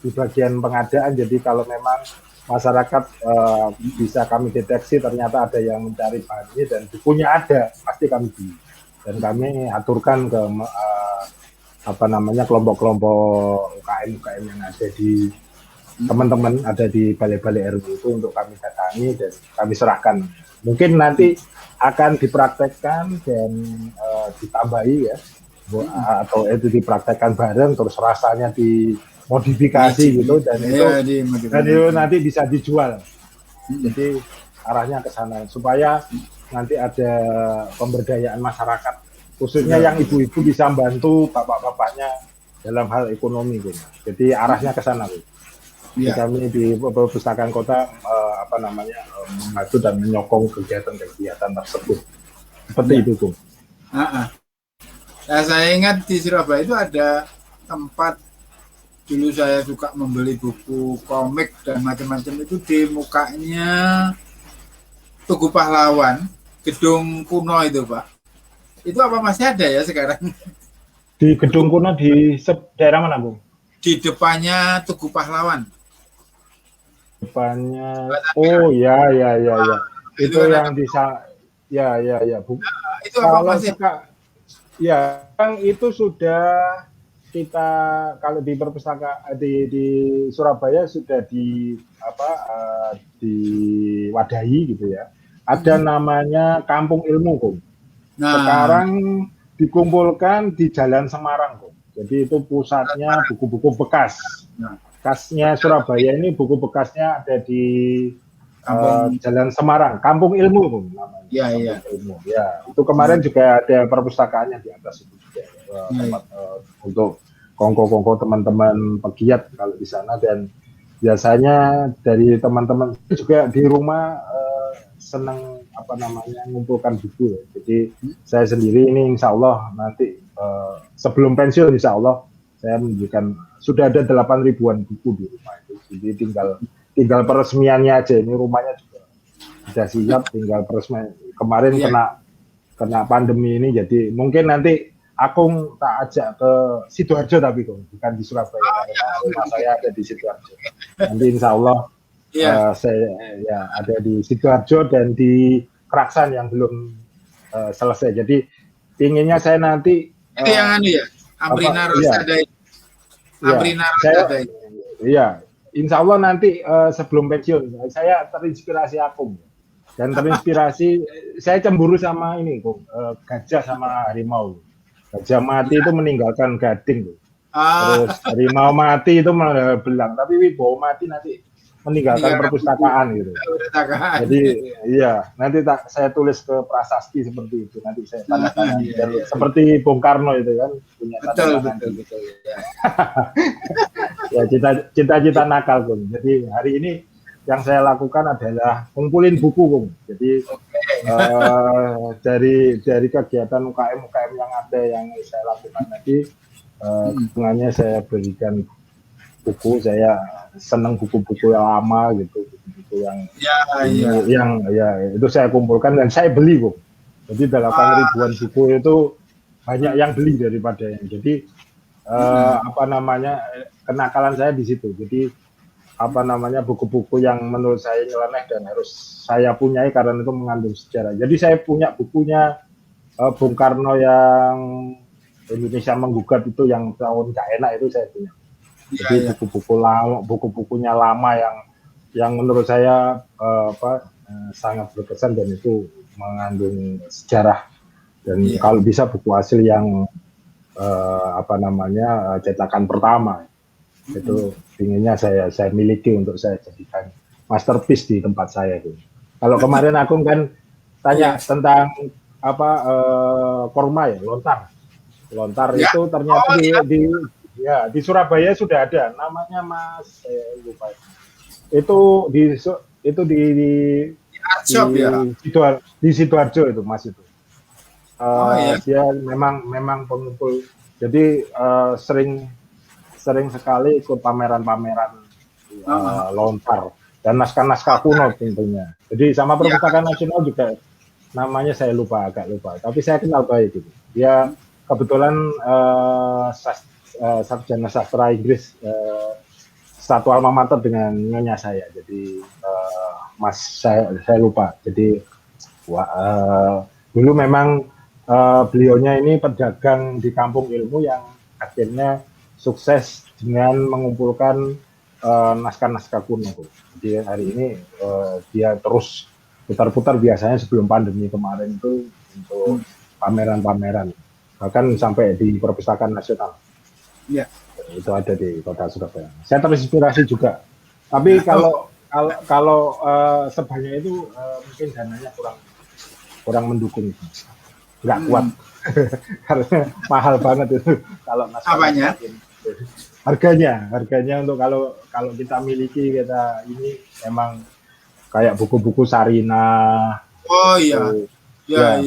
[SPEAKER 2] di bagian pengadaan, jadi kalau memang masyarakat bisa kami deteksi ternyata ada yang mencari bahan ini dan bukunya ada, pasti kami beli. Dan kami aturkan ke kelompok-kelompok UKM yang ada di teman-teman, ada di balai-balai RW itu untuk kami datangi dan kami serahkan. Mungkin nanti akan dipraktekkan dan ditambahi ya, atau itu dipraktekkan bareng terus rasanya dimodifikasi gitu, dan itu nanti bisa dijual. Jadi arahnya ke sana supaya nanti ada pemberdayaan masyarakat, khususnya yang ibu-ibu bisa membantu bapak-bapaknya dalam hal ekonomi gitu. Jadi arahnya ke sana gitu. Kami di perpustakaan kota membantu dan menyokong kegiatan-kegiatan tersebut. Seperti itu, Bung.
[SPEAKER 1] Nah, saya ingat di Surabaya itu ada tempat dulu saya suka membeli buku komik dan macam-macam itu di mukanya Tugu Pahlawan, gedung kuno itu, Pak. Itu apa masih ada ya sekarang?
[SPEAKER 2] Di gedung kuno di daerah mana, Bung?
[SPEAKER 1] Di depannya Tugu Pahlawan.
[SPEAKER 2] Depannya, ya. Itu yang bisa, ya, Bu.
[SPEAKER 1] Itu apa masih?
[SPEAKER 2] Ya, yang itu sudah kita, kalau di perpustakaan di Surabaya sudah diwadahi gitu ya. Ada namanya Kampung Ilmu, Bung. Sekarang dikumpulkan di Jalan Semarang, Bung. Jadi itu pusatnya buku-buku bekas. Khasnya Surabaya ini buku bekasnya ada di Jalan Semarang, Kampung Ilmu, Bung, namanya.
[SPEAKER 1] Iya.
[SPEAKER 2] Ilmu. Ya, itu kemarin juga ada perpustakaannya di atas itu juga. Tempat untuk kongko-kongko teman-teman pegiat kalau di sana, dan biasanya dari teman-teman juga di rumah senang mengumpulkan buku ya. Jadi saya sendiri ini insya Allah nanti sebelum pensiun insya Allah saya menunjukkan sudah ada 8.000-an buku di rumah itu. Jadi tinggal peresmiannya aja. Ini rumahnya juga sudah siap, tinggal peresmian. Kemarin kena pandemi ini, jadi mungkin nanti aku tak ajak ke Sidoarjo, tapi bukan di Surabaya, karena rumah saya ada di Sidoarjo. Nanti insya Allah saya ya ada di Sidoarjo dan di Keraksan yang belum selesai. Jadi inginnya saya nanti
[SPEAKER 1] itu yang anu ya, Amrina Rosada.
[SPEAKER 2] Amrina Rosada. Iya, insya Allah nanti sebelum pensiun saya terinspirasi Akung dan terinspirasi saya cemburu sama ini kok gajah sama harimau. Gajah mati itu meninggalkan gading loh. Terus harimau mati itu malah belang, tapi Wibowo mati nanti meninggalkan perpustakaan gitu. Jadi iya, nanti saya tulis ke prasasti seperti itu. Nanti saya tanda tangan seperti Bung Karno itu kan punya tanda tangan. Betul. Ya cita-cita nakal Bung. Jadi hari ini yang saya lakukan adalah ngumpulin buku Bung. Jadi dari kegiatan UKM yang ada yang saya lakukan tadi, bunganya saya berikan buku. Saya senang buku-buku yang lama gitu, buku-buku yang itu saya kumpulkan dan saya beli Bung. Jadi 8 ribuan buku itu banyak yang beli daripada yang. Jadi kenakalan saya di situ. Jadi buku-buku yang menurut saya nyeleneh dan harus saya punyai karena itu mengandung sejarah. Jadi saya punya bukunya Bung Karno yang Indonesia Menggugat itu yang tahun gak enak itu saya punya. Jadi buku-bukunya lama yang menurut saya sangat berkesan dan itu mengandung sejarah dan kalau bisa buku asli yang cetakan pertama itu inginnya saya miliki untuk saya jadikan masterpiece di tempat saya itu. Kalau kemarin aku kan tanya tentang korma ya, lontar itu ternyata di Surabaya sudah ada, namanya Mas lupa. Itu di Sidoarjo itu Mas itu. Dia memang pengumpul. Jadi sering sekali ikut pameran-pameran lontar dan naskah-naskah kuno tentunya. Jadi sama Perpustakaan Nasional juga namanya saya agak lupa. Tapi saya kenal baik gitu. Dia kebetulan sarjana sastra Inggris satu alma mater dengan nyonya saya. Jadi saya lupa. Jadi dulu memang beliaunya ini pedagang di kampung ilmu yang akhirnya sukses dengan mengumpulkan naskah-naskah kuno. Jadi hari ini dia terus putar-putar biasanya sebelum pandemi kemarin itu untuk pameran-pameran. Bahkan sampai di Perpustakaan Nasional.
[SPEAKER 1] Ya.
[SPEAKER 2] Itu ada di Kota Surabaya. Saya terinspirasi juga. Tapi kalau sebanyak itu mungkin dananya kurang mendukung. Nggak kuat. Karena mahal banget itu kalau naskah. Harganya untuk kalau kita miliki ini memang kayak buku-buku Sarina.
[SPEAKER 1] Oh iya.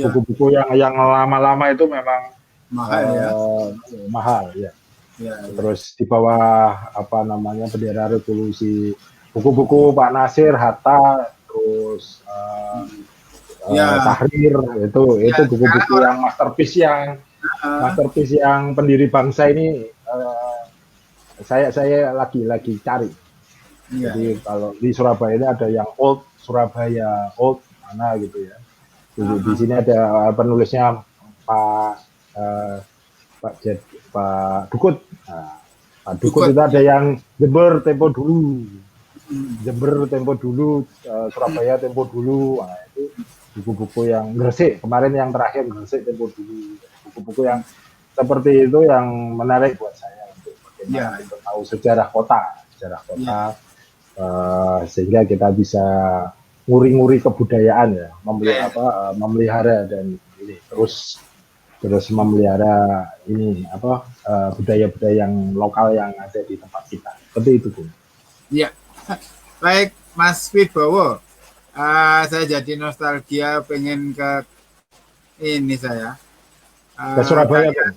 [SPEAKER 2] Buku-buku yang lama-lama itu memang mahal ya. Terus di bawah bendera revolusi, buku-buku Pak Nasir, Hatta, terus Tahrir itu buku-buku yang masterpiece yang pendiri bangsa ini saya lagi cari. Jadi kalau di Surabaya ini ada yang old Surabaya old mana gitu ya. Di sini ada penulisnya Pak Dukut. Pak Dukut itu ada yang Jember tempo dulu, Surabaya tempo dulu. Nah, itu buku-buku yang Gresik kemarin yang terakhir Gresik tempo dulu. Buku-buku yang seperti itu yang menarik buat saya untuk tahu sejarah kota, sehingga kita bisa nguri-nguri kebudayaan ya, memelihara dan ini terus memelihara ini budaya-budaya yang lokal yang ada di tempat kita. Seperti itu, Bung.
[SPEAKER 1] Iya. Baik, Mas Wibowo. Saya jadi nostalgia pengen ke ini saya.
[SPEAKER 2] Ke Surabaya, Bung.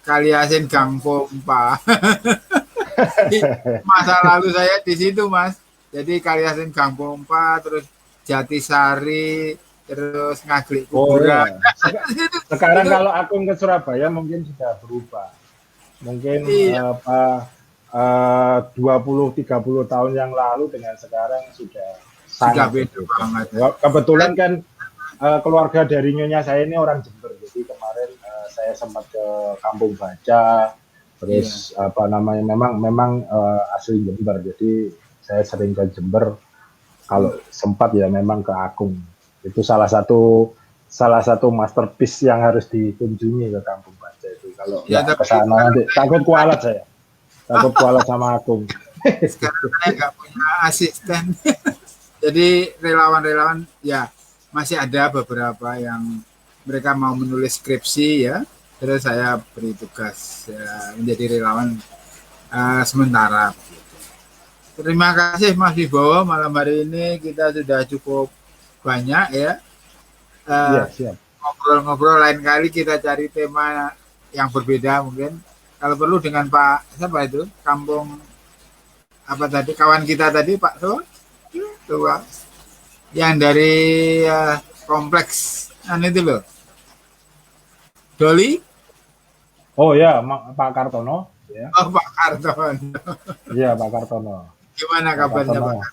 [SPEAKER 1] Kaliasin Gang Pompa. Masa lalu saya di situ, Mas. Jadi Kaliasin Gang Pompa, terus Jatisari, terus Ngaglik Kuburan.
[SPEAKER 2] Sekarang kalau aku ke Surabaya mungkin sudah berubah. Mungkin 20-30 tahun yang lalu dengan sekarang sudah sangat
[SPEAKER 1] beda banget.
[SPEAKER 2] Kebetulan kan keluarga dari nyonya saya ini orang Jember, jadi kemarin saya sempat ke Kampung Baca, terus apa namanya, memang asli Jember, jadi saya sering ke Jember. Kalau sempat ya memang ke Akung. Itu salah satu masterpiece yang harus dikunjungi ke Kampung Baca itu. Kalau ke sana nanti takut kualat saya. Takut kualat sama Akung.
[SPEAKER 1] Sekarang saya nggak punya asisten. Jadi relawan-relawan ya masih ada beberapa yang mereka mau menulis skripsi ya. Terus saya beri tugas ya, menjadi relawan sementara. Terima kasih Mas Wibowo, malam hari ini kita sudah cukup banyak ya.
[SPEAKER 2] Siap.
[SPEAKER 1] Ngobrol-ngobrol, lain kali kita cari tema yang berbeda mungkin. Kalau perlu dengan Pak siapa itu, kampung apa tadi, kawan kita tadi Pak Tua yang dari kompleks itu loh, Doli.
[SPEAKER 2] Oh ya, Pak Kartono. Ya.
[SPEAKER 1] Oh Pak Kartono.
[SPEAKER 2] Iya Pak Kartono.
[SPEAKER 1] Gimana kabarnya Pak?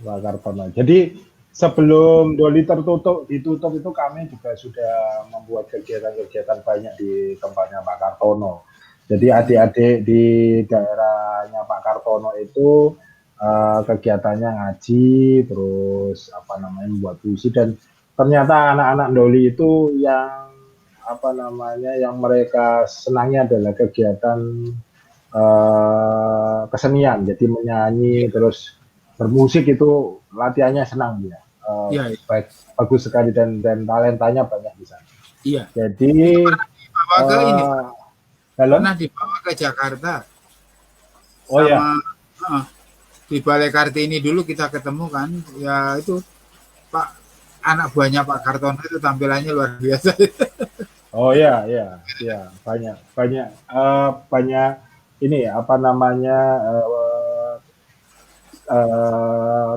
[SPEAKER 2] Pak Kartono. Jadi sebelum Doli ditutup itu kami juga sudah membuat kegiatan-kegiatan banyak di tempatnya Pak Kartono. Jadi adik-adik di daerahnya Pak Kartono itu kegiatannya ngaji, terus apa namanya membuat puisi, dan ternyata anak-anak Doli itu yang apa namanya yang mereka senangnya adalah kegiatan kesenian, jadi menyanyi terus bermusik, itu latihannya senang dia. Baik, bagus sekali dan talentanya banyak di sana.
[SPEAKER 1] Iya.
[SPEAKER 2] Jadi
[SPEAKER 1] pernah dibawa ke Jakarta.
[SPEAKER 2] Oh ya.
[SPEAKER 1] Di Balai Kartini dulu kita ketemu kan, ya itu Pak, anak buahnya Pak Kartono itu tampilannya luar biasa.
[SPEAKER 2] Oh ya, banyak ini apa namanya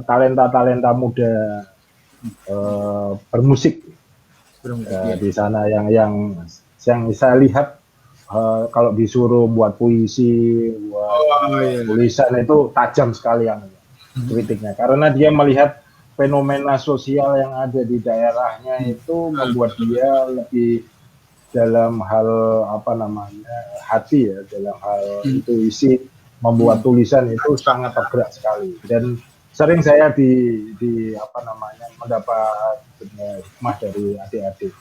[SPEAKER 2] talenta muda bermusik di sana yang saya lihat. Kalau disuruh buat puisi, buat tulisan itu tajam sekali yang kritiknya, karena dia melihat fenomena sosial yang ada di daerahnya itu membuat dia lebih dalam hal apa namanya hati ya, dalam hal intuisi, membuat tulisan itu sangat tergerak sekali. Dan sering saya di apa namanya mendapat hikmah dari adik-adik.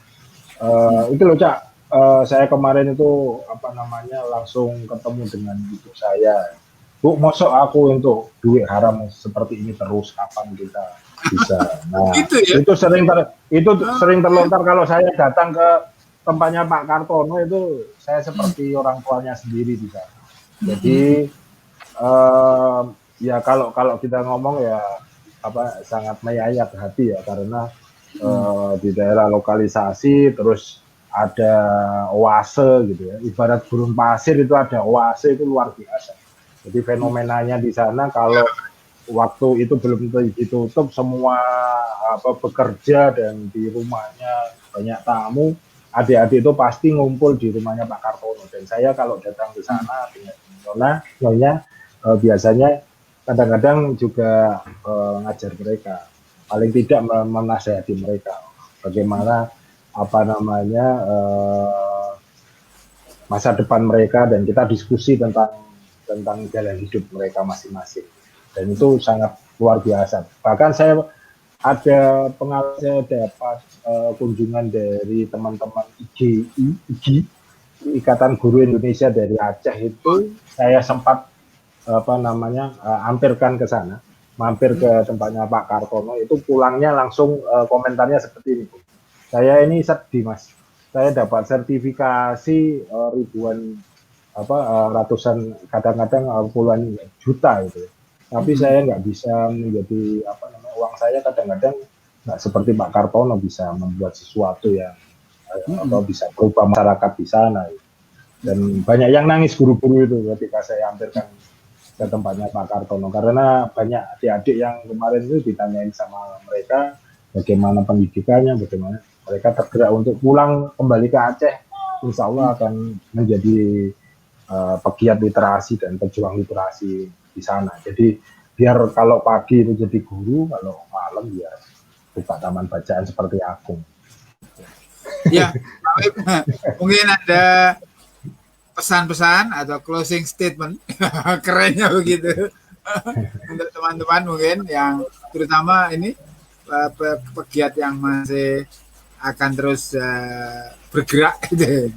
[SPEAKER 2] Itu loh Cak. Saya kemarin itu apa namanya langsung ketemu dengan ibu saya. Bu, mosok aku untuk duit haram seperti ini terus, kapan kita bisa? Nah, gitu ya? Itu sering terlontar kalau saya datang ke tempatnya Pak Kartono, itu saya seperti orang tuanya sendiri di sana. Jadi ya kalau kita ngomong ya apa sangat menyayat hati ya, karena di daerah lokalisasi terus ada oase gitu ya, ibarat gurun pasir itu ada oase, itu luar biasa. Jadi fenomenanya di sana kalau waktu itu belum ditutup, semua apa bekerja dan di rumahnya banyak tamu, adik-adik itu pasti ngumpul di rumahnya Pak Kartono. Dan saya kalau datang ke sana dengan Nyonya biasanya kadang-kadang juga ngajar mereka, paling tidak menasihati mereka bagaimana apa namanya masa depan mereka, dan kita diskusi tentang jalan hidup mereka masing-masing, dan itu sangat luar biasa. Bahkan saya ada pengalaman, saya dapat kunjungan dari teman-teman IGI, Ikatan Guru Indonesia dari Aceh, itu saya sempat apa namanya hampirkan ke sana, mampir ke tempatnya Pak Kartono, itu pulangnya langsung komentarnya seperti ini, saya ini sedih Mas, saya dapat sertifikasi ribuan ratusan, kadang-kadang puluhan juta itu, tapi saya nggak bisa menjadi apa namanya, uang saya kadang-kadang nggak seperti Pak Kartono bisa membuat sesuatu yang atau bisa berubah masyarakat di sana. Dan banyak yang nangis guru-guru itu ketika saya hampirkan ke tempatnya Pak Kartono, karena banyak adik-adik yang kemarin itu ditanyain sama mereka bagaimana pendidikannya, bagaimana mereka tergerak untuk pulang kembali ke Aceh, insya Allah akan menjadi pegiat literasi dan pejuang literasi di sana. Jadi biar kalau pagi itu jadi guru, kalau malam ya buka taman bacaan seperti aku.
[SPEAKER 1] Ya, mungkin ada pesan-pesan atau closing statement, kerennya begitu, untuk teman-teman mungkin yang terutama ini pegiat yang masih akan terus bergerak gitu.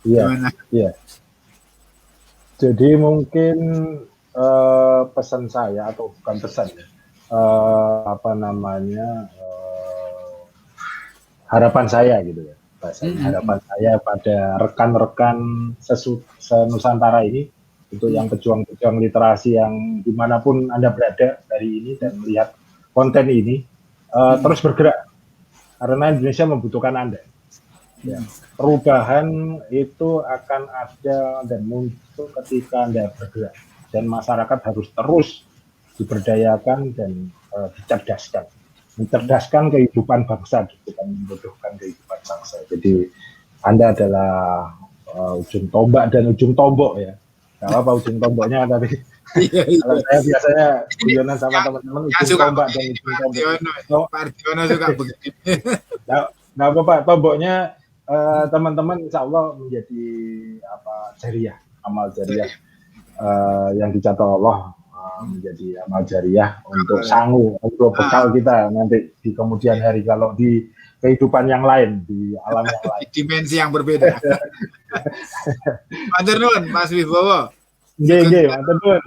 [SPEAKER 2] Iya, iya. Jadi mungkin pesan saya atau bukan pesan ya, harapan saya gitu ya, harapan saya pada rekan-rekan senusantara ini, untuk yang pejuang-pejuang literasi yang dimanapun Anda berada hari ini dan melihat konten ini, terus bergerak karena Indonesia membutuhkan Anda. Ya, perubahan itu akan ada dan muncul ketika Anda bergerak, dan masyarakat harus terus diberdayakan dan dicerdaskan, mencerdaskan kehidupan bangsa, bukan membodohkan kehidupan bangsa. Jadi Anda adalah ujung tombak dan ujung tombok ya. Gak apa ujung tomboknya tapi kalau saya biasanya guyonan sama teman-teman ujung tombak dan ujung tombok.
[SPEAKER 1] Pak Ardiono suka begini.
[SPEAKER 2] Nggak apa-apa, tomboknya teman-teman insya Allah menjadi jariah, amal jariah yang dicatat Allah, menjadi amal jariah untuk sangu, untuk bekal kita nanti di kemudian hari kalau di kehidupan yang lain, di alam yang lain,
[SPEAKER 1] dimensi yang berbeda. Matur nuwun Mas Wibowo.
[SPEAKER 2] Nggih, matur nuwun.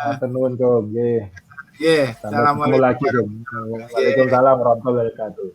[SPEAKER 2] Matur nuwun kok, nggih.
[SPEAKER 1] Nggih,
[SPEAKER 2] assalamualaikum lagi. Waalaikumsalam warahmatullahi wabarakatuh.